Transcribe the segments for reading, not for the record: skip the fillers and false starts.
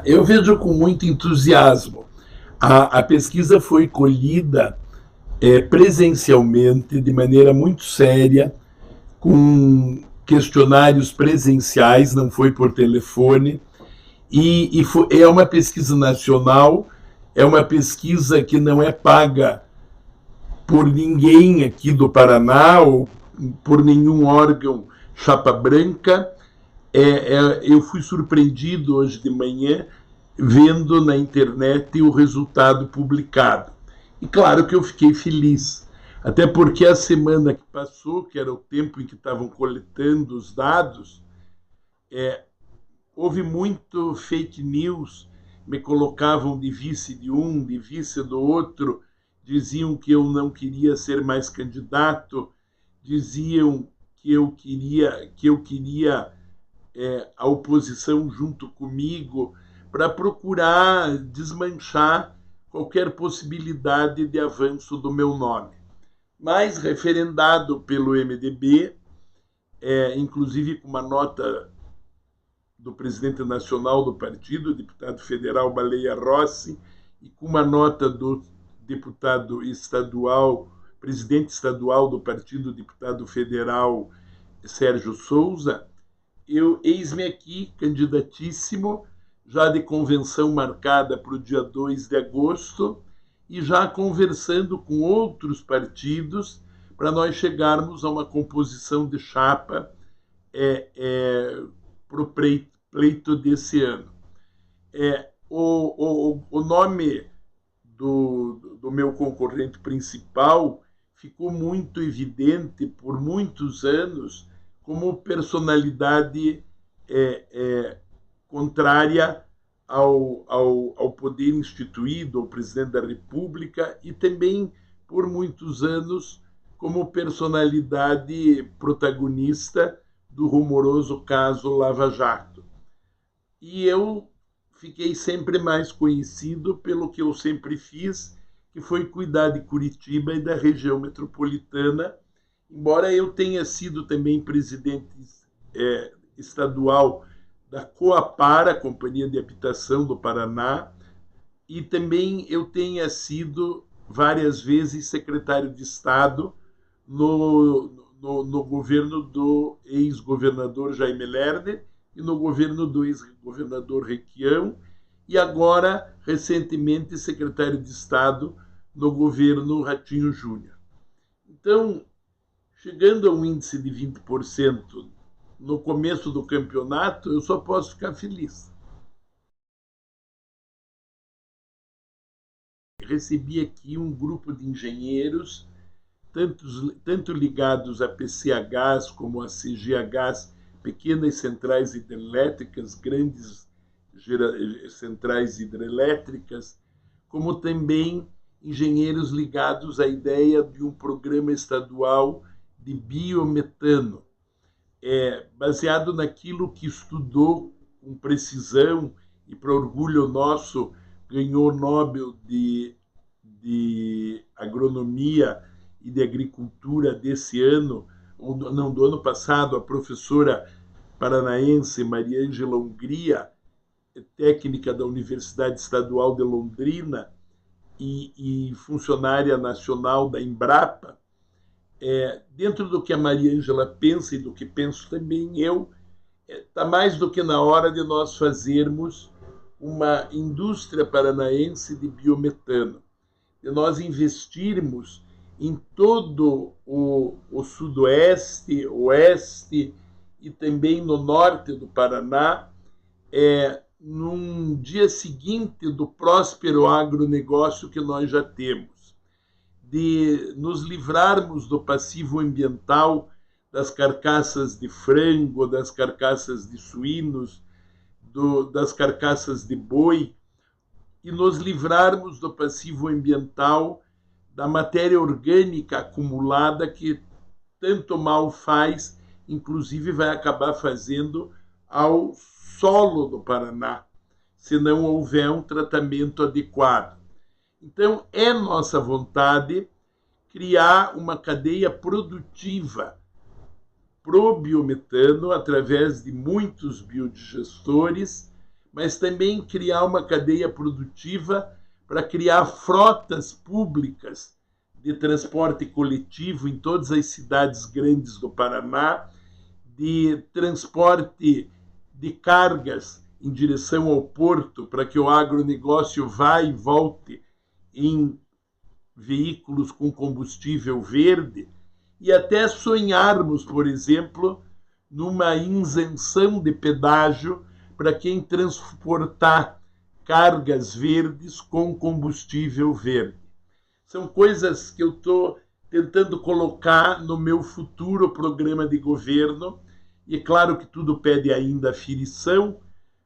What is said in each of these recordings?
Eu vejo com muito entusiasmo. A pesquisa foi colhida presencialmente, de maneira muito séria, com questionários presenciais, não foi por telefone, é uma pesquisa nacional, é uma pesquisa que não é paga por ninguém aqui do Paraná ou por nenhum órgão chapa branca. Eu fui surpreendido hoje de manhã vendo na internet o resultado publicado. E claro que eu fiquei feliz, até porque a semana que passou, que era o tempo em que estavam coletando os dados, houve muito fake news, me colocavam de vice de um, de vice do outro, diziam que eu não queria ser mais candidato, diziam que eu queria a oposição junto comigo para procurar desmanchar qualquer possibilidade de avanço do meu nome. Mas, referendado pelo MDB, inclusive com uma nota do presidente nacional do partido, o deputado federal Baleia Rossi, e com uma nota do deputado estadual, presidente estadual do partido, deputado federal Sérgio Souza, eis-me aqui, candidatíssimo, já de convenção marcada para o dia 2 de agosto, e já conversando com outros partidos para nós chegarmos a uma composição de chapa para o pleito desse ano. O nome do meu concorrente principal ficou muito evidente por muitos anos como personalidade contrária ao poder instituído, ao presidente da República, e também por muitos anos como personalidade protagonista do rumoroso caso Lava Jato. E eu fiquei sempre mais conhecido pelo que eu sempre fiz, que foi cuidar de Curitiba e da região metropolitana, embora eu tenha sido também presidente estadual da Coapar, a Companhia de Habitação do Paraná, e também eu tenha sido várias vezes secretário de Estado no governo do ex-governador Jaime Lerner e no governo do ex-governador Requião, e agora, recentemente, secretário de Estado no governo Ratinho Júnior. Então, chegando a um índice de 20% no começo do campeonato, eu só posso ficar feliz. Recebi aqui um grupo de engenheiros, tanto ligados a PCHs como a CGHs, pequenas centrais hidrelétricas, grandes centrais hidrelétricas, como também engenheiros ligados à ideia de um programa estadual de biometano, baseado naquilo que estudou com precisão e, para orgulho nosso, ganhou o Nobel de Agronomia e de Agricultura desse ano, ou não, do ano passado, a professora paranaense Maria Ângela Hungria, técnica da Universidade Estadual de Londrina e funcionária nacional da Embrapa. Dentro do que a Maria Ângela pensa e do que penso também eu, está mais do que na hora de nós fazermos uma indústria paranaense de biometano, de nós investirmos em todo o sudoeste, oeste e também no norte do Paraná, num dia seguinte do próspero agronegócio que nós já temos, de nos livrarmos do passivo ambiental das carcaças de frango, das carcaças de suínos, das carcaças de boi, e nos livrarmos do passivo ambiental da matéria orgânica acumulada que tanto mal faz, inclusive vai acabar fazendo ao solo do Paraná, se não houver um tratamento adequado. Então, é nossa vontade criar uma cadeia produtiva pro biometano através de muitos biodigestores, mas também criar uma cadeia produtiva para criar frotas públicas de transporte coletivo em todas as cidades grandes do Paraná, de transporte de cargas em direção ao porto, para que o agronegócio vá e volte em veículos com combustível verde, e até sonharmos, por exemplo, numa isenção de pedágio para quem transportar cargas verdes com combustível verde. São coisas que eu estou tentando colocar no meu futuro programa de governo, e é claro que tudo pede ainda aferição,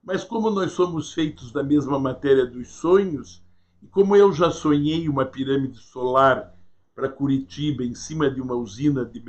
mas como nós somos feitos da mesma matéria dos sonhos, e como eu já sonhei uma pirâmide solar para Curitiba em cima de uma usina de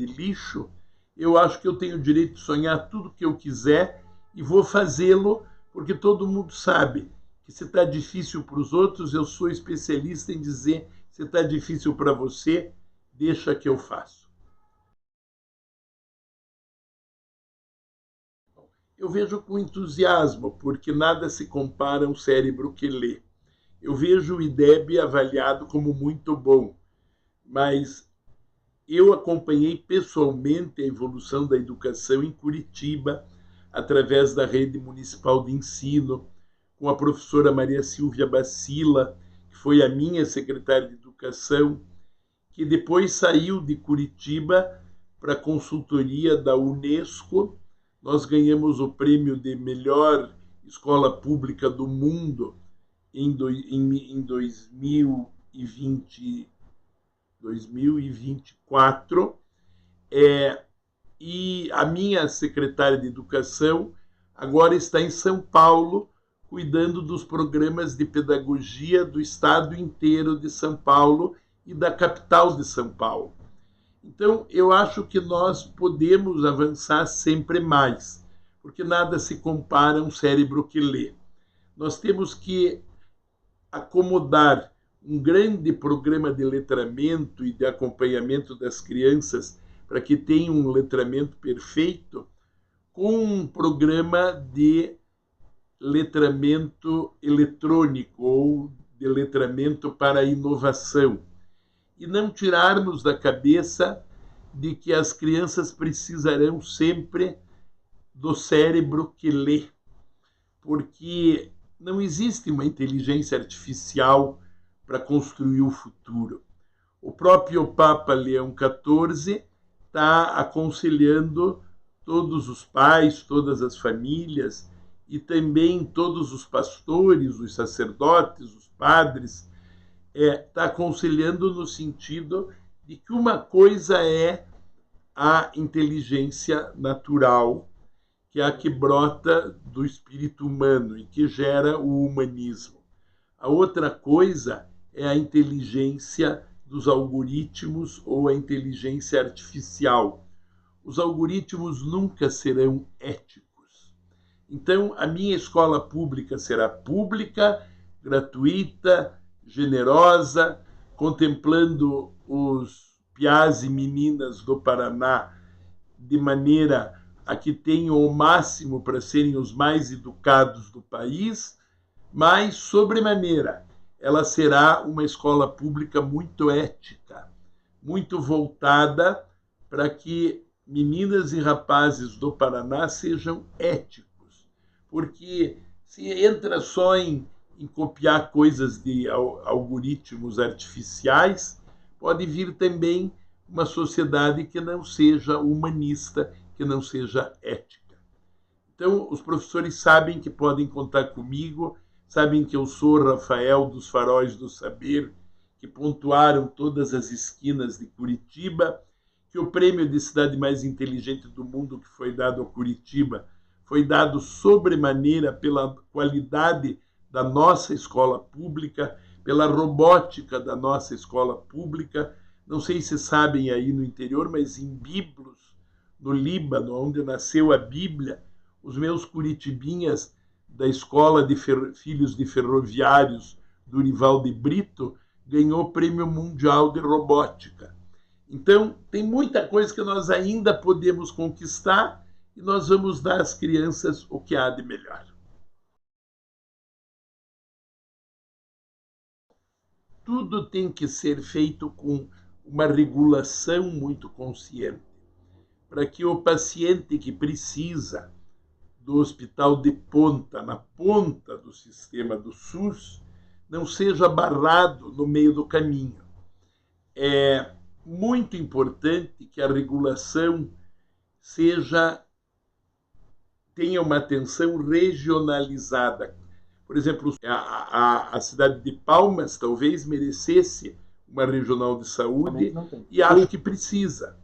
lixo, eu acho que eu tenho o direito de sonhar tudo o que eu quiser e vou fazê-lo, porque todo mundo sabe que se está difícil para os outros, eu sou especialista em dizer: se está difícil para você, deixa que eu faço. Eu vejo com entusiasmo, porque nada se compara a um cérebro que lê. Eu vejo o IDEB avaliado como muito bom, mas eu acompanhei pessoalmente a evolução da educação em Curitiba, através da rede municipal de ensino, com a professora Maria Silvia Bacila, que foi a minha secretária de educação, que depois saiu de Curitiba para a consultoria da Unesco. Nós ganhamos o prêmio de melhor escola pública do mundo em 2024. E a minha secretária de educação agora está em São Paulo, cuidando dos programas de pedagogia do estado inteiro de São Paulo e da capital de São Paulo. Então, eu acho que nós podemos avançar sempre mais, porque nada se compara a um cérebro que lê. Nós temos que acomodar um grande programa de letramento e de acompanhamento das crianças para que tenham um letramento perfeito, com um programa de letramento eletrônico ou de letramento para a inovação. E não tirarmos da cabeça de que as crianças precisarão sempre do cérebro que lê, porque não existe uma inteligência artificial para construir o futuro. O próprio Papa Leão XIV está aconselhando todos os pais, todas as famílias e também todos os pastores, os sacerdotes, os padres, está aconselhando no sentido de que uma coisa é a inteligência natural, que é a que brota do espírito humano e que gera o humanismo. A outra coisa é a inteligência dos algoritmos ou a inteligência artificial. Os algoritmos nunca serão éticos. Então, a minha escola pública será pública, gratuita, generosa, contemplando os piás e meninas do Paraná de maneira a que tenham o máximo para serem os mais educados do país, mas, sobremaneira, ela será uma escola pública muito ética, muito voltada para que meninas e rapazes do Paraná sejam éticos, porque se entra só em copiar coisas de algoritmos artificiais, pode vir também uma sociedade que não seja humanista, que não seja ética. Então, os professores sabem que podem contar comigo, sabem que eu sou Rafael dos Faróis do Saber, que pontuaram todas as esquinas de Curitiba, que o prêmio de cidade mais inteligente do mundo que foi dado a Curitiba foi dado sobremaneira pela qualidade da nossa escola pública, pela robótica da nossa escola pública. Não sei se sabem aí no interior, mas em Biblos, no Líbano, onde nasceu a Bíblia, os meus curitibinhas da Escola de Filhos de Ferroviários Durival de Brito ganhou o Prêmio Mundial de Robótica. Então, tem muita coisa que nós ainda podemos conquistar, e e nós vamos dar às crianças o que há de melhor. Tudo tem que ser feito com uma regulação muito consciente, para que o paciente que precisa do hospital de ponta, na ponta do sistema do SUS, não seja barrado no meio do caminho. É muito importante que a regulação tenha uma atenção regionalizada. Por exemplo, a cidade de Palmas talvez merecesse uma regional de saúde e acho que precisa,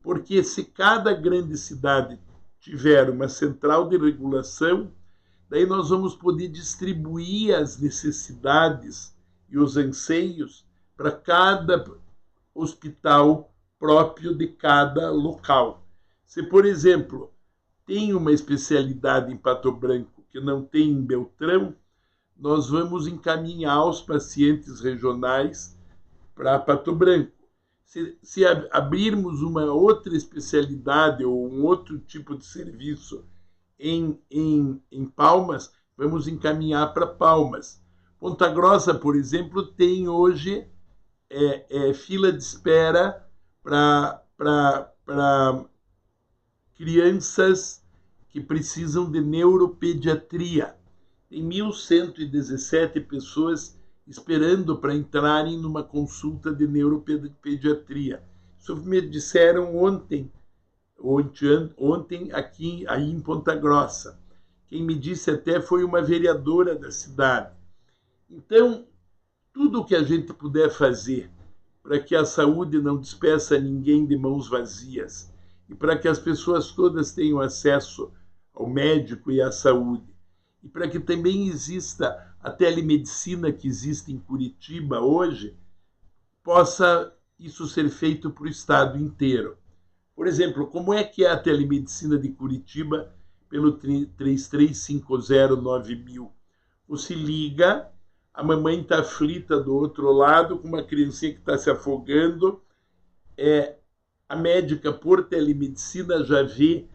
porque se cada grande cidade tiver uma central de regulação, daí nós vamos poder distribuir as necessidades e os anseios para cada hospital próprio de cada local. Se, por exemplo, tem uma especialidade em Pato Branco que não tem em Beltrão, nós vamos encaminhar os pacientes regionais para Pato Branco. Se abrirmos uma outra especialidade ou um outro tipo de serviço em Palmas, vamos encaminhar para Palmas. Ponta Grossa, por exemplo, tem hoje fila de espera para crianças que precisam de neuropediatria. Tem 1.117 pessoas esperando para entrarem numa consulta de neuropediatria. Isso me disseram ontem aí em Ponta Grossa. Quem me disse até foi uma vereadora da cidade. Então, tudo que a gente puder fazer para que a saúde não despeça ninguém de mãos vazias e para que as pessoas todas tenham acesso ao médico e à saúde, e para que também exista a telemedicina que existe em Curitiba hoje, possa isso ser feito para o estado inteiro. Por exemplo, como é que é a telemedicina de Curitiba pelo 33509000? Você liga, a mamãe está aflita do outro lado, com uma criancinha que está se afogando, a médica por telemedicina já vê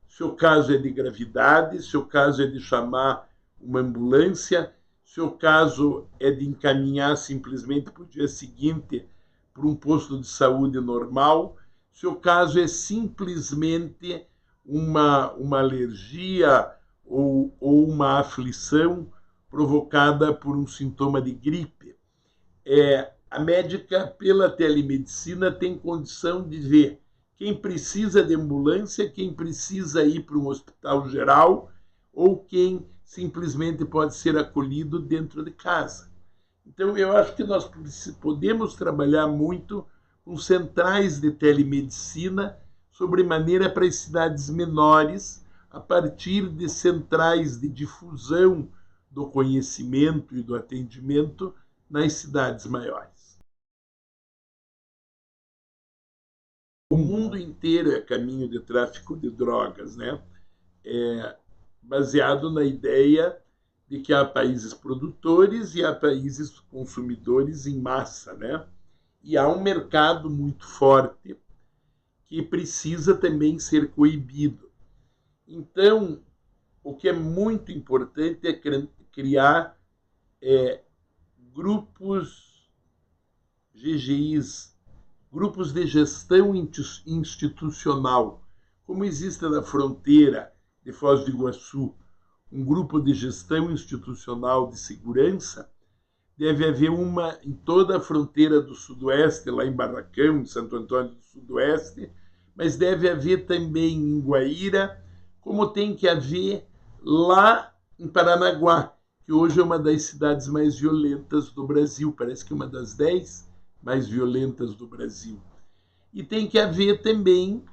se o caso é de gravidade, se o caso é de chamar uma ambulância, se o caso é de encaminhar simplesmente para o dia seguinte para um posto de saúde normal, se o caso é simplesmente uma alergia ou uma aflição provocada por um sintoma de gripe. A médica, pela telemedicina, tem condição de ver quem precisa de ambulância, quem precisa ir para um hospital geral ou quem simplesmente pode ser acolhido dentro de casa. Então, eu acho que nós podemos trabalhar muito com centrais de telemedicina, sobremaneira para as cidades menores, a partir de centrais de difusão do conhecimento e do atendimento nas cidades maiores. O mundo inteiro é caminho de tráfico de drogas, né? Baseado na ideia de que há países produtores e há países consumidores em massa, né? E há um mercado muito forte que precisa também ser coibido. Então, o que é muito importante é criar grupos GGIs, grupos de gestão institucional, como existe na fronteira de Foz do Iguaçu, um grupo de gestão institucional de segurança, deve haver uma em toda a fronteira do Sudoeste, lá em Barracão, em Santo Antônio do Sudoeste, mas deve haver também em Guaíra, como tem que haver lá em Paranaguá, que hoje é uma das cidades mais violentas do Brasil, parece que uma das 10 mais violentas do Brasil. E tem que haver também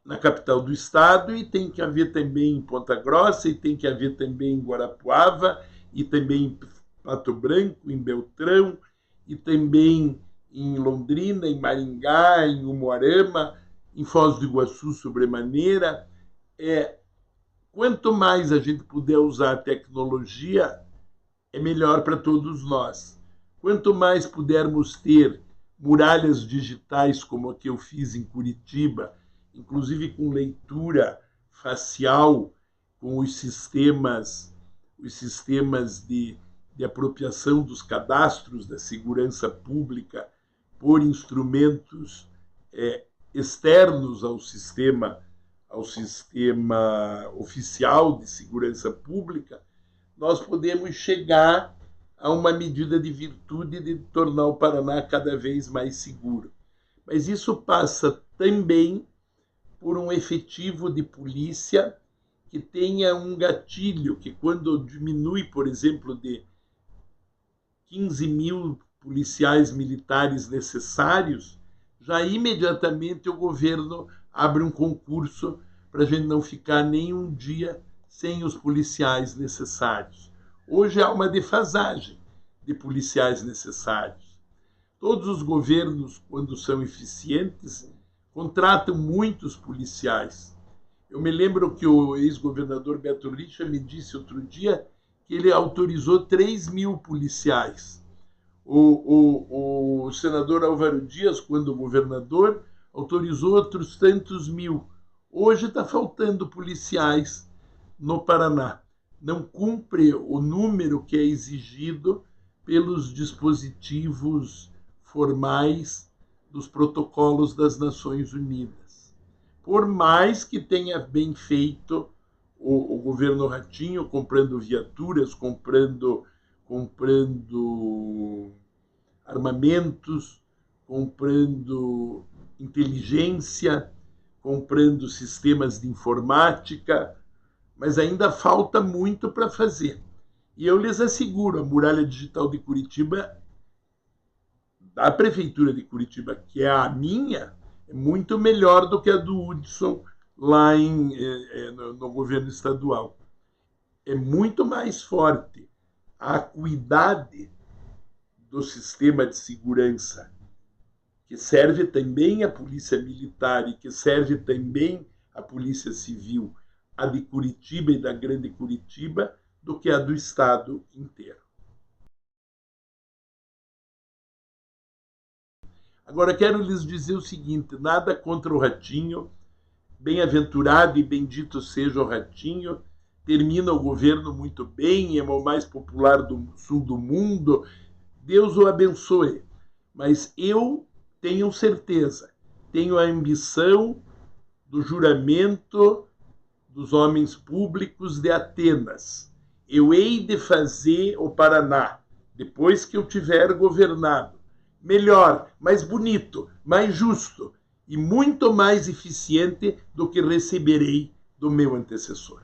na capital do estado, e tem que haver também em Ponta Grossa, e tem que haver também em Guarapuava, e também em Pato Branco, em Beltrão, e também em Londrina, em Maringá, em Umuarama, em Foz do Iguaçu, sobremaneira. Quanto mais a gente puder usar a tecnologia, é melhor para todos nós. Quanto mais pudermos ter muralhas digitais, como a que eu fiz em Curitiba, inclusive com leitura facial com os sistemas de apropriação dos cadastros da segurança pública por instrumentos externos ao sistema oficial de segurança pública, nós podemos chegar a uma medida de virtude de tornar o Paraná cada vez mais seguro. Mas isso passa também por um efetivo de polícia que tenha um gatilho, que quando diminui, por exemplo, de 15 mil policiais militares necessários, já imediatamente o governo abre um concurso para a gente não ficar nem um dia sem os policiais necessários. Hoje há uma defasagem de policiais necessários. Todos os governos, quando são eficientes, contratam muitos policiais. Eu me lembro que o ex-governador Beto Richa me disse outro dia que ele autorizou 3 mil policiais. O senador Álvaro Dias, quando governador, autorizou outros tantos mil. Hoje está faltando policiais no Paraná. Não cumpre o número que é exigido pelos dispositivos formais dos protocolos das Nações Unidas. Por mais que tenha bem feito o governo Ratinho, comprando viaturas, comprando armamentos, comprando inteligência, comprando sistemas de informática, mas ainda falta muito para fazer. E eu lhes asseguro, a Muralha Digital de Curitiba, da Prefeitura de Curitiba, que é a minha, é muito melhor do que a do Hudson lá no governo estadual. É muito mais forte. A acuidade do sistema de segurança, que serve também à Polícia Militar e que serve também à Polícia Civil, a de Curitiba e da Grande Curitiba, do que a do Estado inteiro. Agora, quero lhes dizer o seguinte, nada contra o Ratinho, bem-aventurado e bendito seja o Ratinho, termina o governo muito bem, é o mais popular do sul do mundo, Deus o abençoe. Mas eu tenho certeza, tenho a ambição do juramento dos homens públicos de Atenas. Eu hei de fazer o Paraná, depois que eu tiver governado, melhor, mais bonito, mais justo e muito mais eficiente do que receberei do meu antecessor.